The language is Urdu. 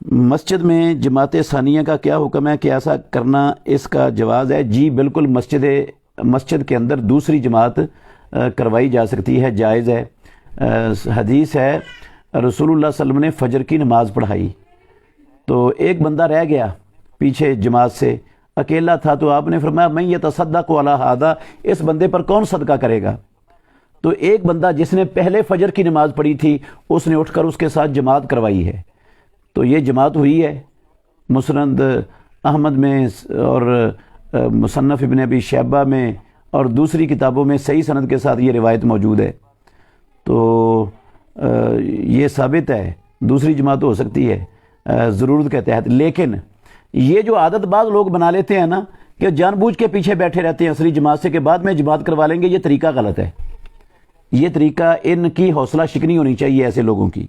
مسجد میں جماعت ثانیہ کا کیا حکم ہے کہ ایسا کرنا اس کا جواز ہے؟ جی بالکل، مسجد کے اندر دوسری جماعت کروائی جا سکتی ہے، جائز ہے۔ حدیث ہے رسول اللہ صلی اللہ علیہ وسلم نے فجر کی نماز پڑھائی تو ایک بندہ رہ گیا پیچھے جماعت سے، اکیلا تھا، تو آپ نے فرمایا من یتصدق علی ھذا، اس بندے پر کون صدقہ کرے گا؟ تو ایک بندہ جس نے پہلے فجر کی نماز پڑھی تھی اس نے اٹھ کر اس کے ساتھ جماعت کروائی ہے، تو یہ جماعت ہوئی ہے۔ مسند احمد میں اور مصنف ابن ابی شیبہ میں اور دوسری کتابوں میں صحیح سند کے ساتھ یہ روایت موجود ہے، تو یہ ثابت ہے دوسری جماعت ہو سکتی ہے ضرورت کے تحت۔ لیکن یہ جو عادت بعض لوگ بنا لیتے ہیں نا کہ جان بوجھ کے پیچھے بیٹھے رہتے ہیں عصری جماعت سے کہ بعد میں جماعت کروا لیں گے، یہ طریقہ غلط ہے۔ یہ طریقہ ان کی حوصلہ شکنی ہونی چاہیے ایسے لوگوں کی۔